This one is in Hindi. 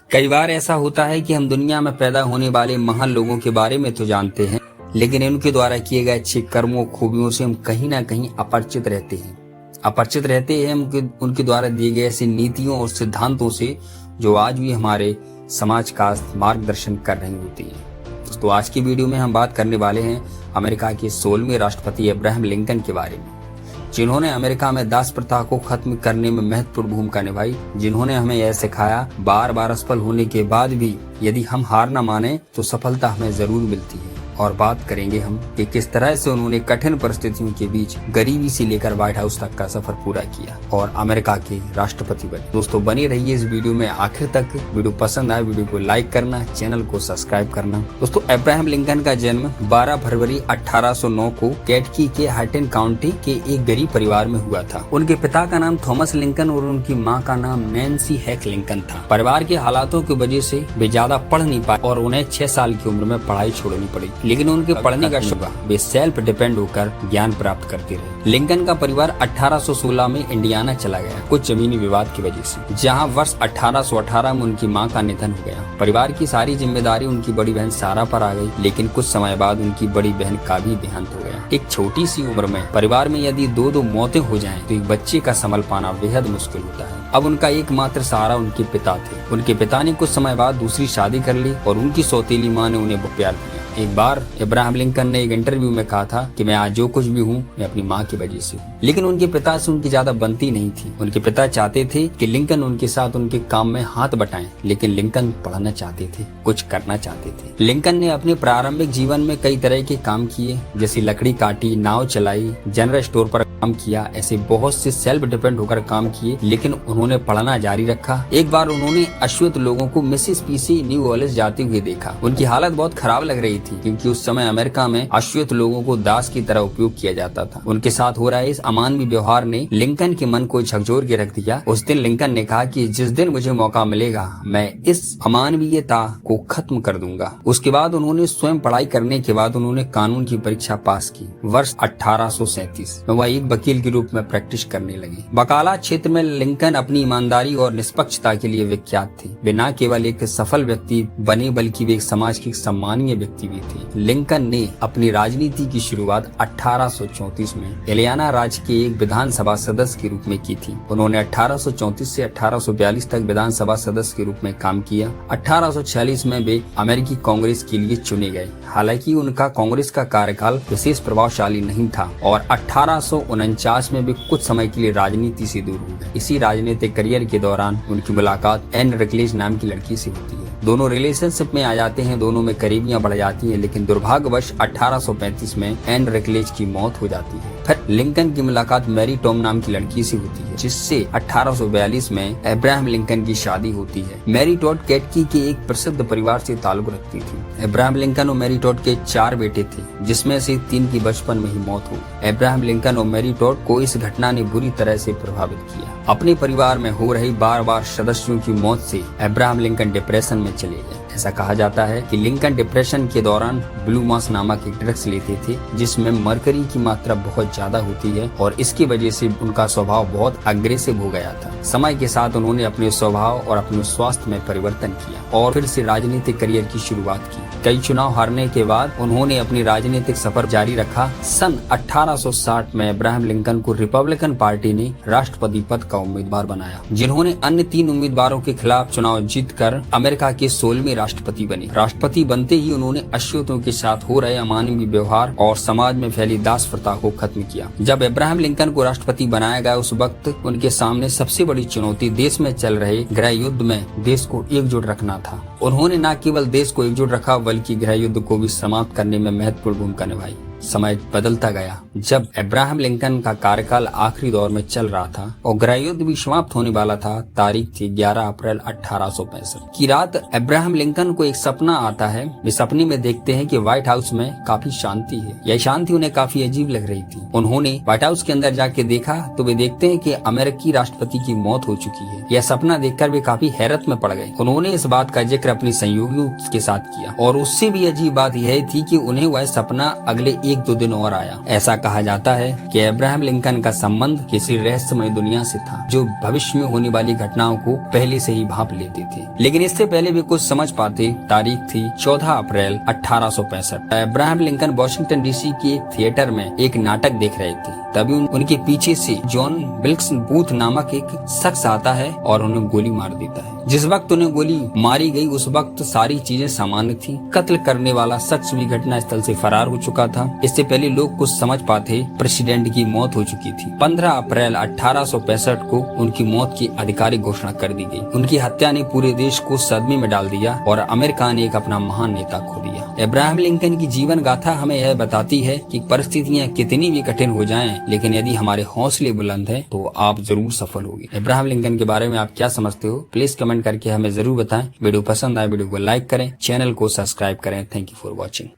कई बार ऐसा होता है कि हम दुनिया में पैदा होने वाले महान लोगों के बारे में तो जानते हैं, लेकिन इनके द्वारा किए गए अच्छे कर्मों खूबियों से हम कहीं ना कहीं अपरिचित रहते हैं उनके द्वारा दिए गए ऐसी नीतियों और सिद्धांतों से जो आज भी हमारे समाज का मार्गदर्शन कर रही होती है। दोस्तों, आज की वीडियो में हम बात करने वाले हैं अमेरिका के 16वें राष्ट्रपति अब्राहम लिंकन के बारे में, जिन्होंने अमेरिका में दास प्रथा को खत्म करने में महत्वपूर्ण भूमिका निभाई, जिन्होंने हमें यह सिखाया बार बार असफल होने के बाद भी यदि हम हार न माने तो सफलता हमें जरूर मिलती है। और बात करेंगे हम कि किस तरह से उन्होंने कठिन परिस्थितियों के बीच गरीबी से लेकर व्हाइट हाउस तक का सफर पूरा किया और अमेरिका के राष्ट्रपति बने। दोस्तों, बने रहिए इस वीडियो में आखिर तक। वीडियो पसंद आए वीडियो को लाइक करना, चैनल को सब्सक्राइब करना। दोस्तों, अब्राहम लिंकन का जन्म 12 फरवरी 1809 को केंटकी के हार्टिन काउंटी के एक गरीब परिवार में हुआ था। उनके पिता का नाम थॉमस लिंकन और उनकी माँ का नाम नैन्सी हैक लिंकन था। परिवार के हालातों की वजह से वे ज्यादा पढ़ नहीं पाए और उन्हें 6 साल की उम्र में पढ़ाई छोड़नी पड़ी, लेकिन उनके पढ़ने का शौक वे सेल्फ डिपेंड होकर ज्ञान प्राप्त करते रहे। लिंकन का परिवार 1816 में इंडियाना चला गया कुछ जमीनी विवाद की वजह से, जहां वर्ष 1818 में उनकी मां का निधन हो गया। परिवार की सारी जिम्मेदारी उनकी बड़ी बहन सारा पर आ गई, लेकिन कुछ समय बाद उनकी बड़ी बहन का भी देहांत हो गया। एक छोटी सी उम्र में परिवार में यदि दो मौतें हो जाएं, तो एक बच्चे का संभल पाना बेहद मुश्किल होता है। अब उनका एकमात्र सहारा उनके पिता थे। उनके पिता ने कुछ समय बाद दूसरी शादी कर ली और उनकी सौतेली माँ ने उन्हें बहुत प्यार दिया। एक बार अब्राहम लिंकन ने एक इंटरव्यू में कहा था कि मैं आज जो कुछ भी हूँ मैं अपनी माँ की वजह से हूँ। लेकिन उनके पिता से उनकी ज्यादा बनती नहीं थी। उनके पिता चाहते थे कि लिंकन उनके साथ उनके काम में हाथ बटाएं, लेकिन लिंकन पढ़ना चाहते थे, कुछ करना चाहते थे। लिंकन ने अपने प्रारंभिक जीवन में कई तरह के काम किए, जैसे लकड़ी काटी, नाव चलाई, जनरल स्टोर पर काम किया। ऐसे बहुत से सेल्फ डिपेंड होकर काम किए, लेकिन उन्होंने पढ़ना जारी रखा। एक बार उन्होंने अश्वेत लोगों को मिसिसिपी न्यू ऑर्लिन्स जाते हुए देखा। उनकी हालत बहुत खराब लग रही थी, क्योंकि उस समय अमेरिका में अश्वेत लोगों को दास की तरह उपयोग किया जाता था। उनके साथ हो रहा इस अमानवीय व्यवहार ने लिंकन के मन को झकझोर के रख दिया। उस दिन लिंकन ने कहा कि जिस दिन मुझे मौका मिलेगा मैं इस अमानवीयता को खत्म कर दूंगा। उसके बाद उन्होंने स्वयं पढ़ाई करने के बाद उन्होंने कानून की परीक्षा पास की। वर्ष 1837 में वह एक वकील के रूप में प्रैक्टिस करने लगे। वकालत क्षेत्र में लिंकन अपनी ईमानदारी और निष्पक्षता के लिए विख्यात थे। वे न केवल एक सफल व्यक्ति बने, बल्कि वे एक समाज के सम्मानीय व्यक्ति भी थे। लिंकन ने अपनी राजनीति की शुरुआत 1834 में इलियाना राज्य के एक विधानसभा सदस्य के रूप में की थी। उन्होंने 1834 से 1842 तक विधानसभा सदस्य के रूप में काम किया। 1846 में वे अमेरिकी कांग्रेस के लिए चुने गए। हालांकि उनका कांग्रेस का कार्यकाल विशेष प्रभावशाली नहीं था और 1849 में वे कुछ समय के लिए राजनीति से दूर हो गए। इसी राजनीतिक करियर के दौरान उनकी मुलाकात एन रकलेज नाम की लड़की से होती है। दोनों रिलेशनशिप में आ जाते हैं, दोनों में करीबियां बढ़ जाती हैं, लेकिन दुर्भाग्यवश 1835 में एन रकलेज की मौत हो जाती है। फिर लिंकन की मुलाकात मैरी टॉम नाम की लड़की से होती है, जिससे 1842 में अब्राहम लिंकन की शादी होती है। मैरी टॉड केंटकी के एक प्रसिद्ध परिवार से ताल्लुक रखती थी। अब्राहम लिंकन और मैरी टॉड के 4 बेटे थे, जिसमें से 3 की बचपन में ही मौत हो। अब्राहम लिंकन और मैरी टॉड को इस घटना ने बुरी तरह से प्रभावित किया। अपने परिवार में हो रही बार सदस्यों की मौत से अब्राहम लिंकन डिप्रेशन में चले गए। ऐसा कहा जाता है कि लिंकन डिप्रेशन के दौरान ब्लू मास नामक एक ड्रग्स लेते थे, जिसमें मरकरी की मात्रा बहुत ज्यादा होती है और इसकी वजह से उनका स्वभाव बहुत अग्रेसिव हो गया था। समय के साथ उन्होंने अपने स्वभाव और अपने स्वास्थ्य में परिवर्तन किया और फिर से राजनीतिक करियर की शुरुआत की। कई चुनाव हारने के बाद उन्होंने अपनी राजनीतिक सफर जारी रखा। सन 1860 में अब्राहम लिंकन को रिपब्लिकन पार्टी ने राष्ट्रपति पद का उम्मीदवार बनाया, जिन्होंने अन्य 3 उम्मीदवारों के खिलाफ चुनाव जीतकर अमेरिका के 16वें राष्ट्रपति बने। राष्ट्रपति बनते ही उन्होंने अश्वेतों के साथ हो रहे अमानवीय व्यवहार और समाज में फैली दास प्रथा को खत्म किया। जब अब्राहम लिंकन को राष्ट्रपति बनाया गया, उस वक्त उनके सामने सबसे बड़ी चुनौती देश में चल रहे गृह युद्ध में देश को एकजुट रखना था। उन्होंने न केवल देश को एकजुट रखा, बल्कि गृह युद्ध को भी समाप्त करने में महत्वपूर्ण भूमिका निभाई। समय बदलता गया। जब अब्राहम लिंकन का कार्यकाल आखिरी दौर में चल रहा था और गृह युद्ध भी समाप्त होने वाला था, तारीख थी 11 अप्रैल 1865 की रात। अब्राहम लिंकन को एक सपना आता है। वे सपने में देखते हैं कि व्हाइट हाउस में काफी शांति है। यह शांति उन्हें काफी अजीब लग रही थी। उन्होंने व्हाइट हाउस के अंदर जाके देखा तो वे देखते हैं कि अमेरिकी राष्ट्रपति की मौत हो चुकी है। यह सपना देखकर वे काफी हैरत में पड़ गए। उन्होंने इस बात का जिक्र अपनी सहयोगियों के साथ किया और उससे भी अजीब बात यह थी कि उन्हें वह सपना अगले 1-2 दिन और आया। ऐसा कहा जाता है कि अब्राहम लिंकन का संबंध किसी रहस्यमय दुनिया से था जो भविष्य में होने वाली घटनाओं को पहले से ही भांप लेती थी, लेकिन इससे पहले भी कुछ समझ पाते। तारीख थी 14 अप्रैल 1865। अब्राहम लिंकन वॉशिंगटन डीसी के एक थिएटर में एक नाटक देख रहे थे। तभी उनके पीछे से जॉन विल्क्स बूथ नामक एक शख्स आता है और उन्हें गोली मार देता है। जिस वक्त उन्हें गोली मारी गई उस वक्त सारी चीजें सामान्य थी। कत्ल करने वाला शख्स भी घटना स्थल से फरार हो चुका था। इससे पहले लोग कुछ समझ पाते, प्रेसिडेंट की मौत हो चुकी थी। 15 अप्रैल 1865 को उनकी मौत की आधिकारिक घोषणा कर दी गई। उनकी हत्या ने पूरे देश को सदमे में डाल दिया और अमेरिका ने एक अपना महान नेता खो दिया। अब्राहम लिंकन की जीवन गाथा हमें यह बताती है कि परिस्थितियां कितनी भी कठिन हो जाएं, लेकिन यदि हमारे हौसले बुलंद हैं तो आप जरूर सफल होंगे। अब्राहम लिंकन के बारे में आप क्या समझते हो, प्लीज कमेंट करके हमें जरूर बताएं। वीडियो पसंद आए वीडियो को लाइक करें, चैनल को सब्सक्राइब करें। Thank you for watching.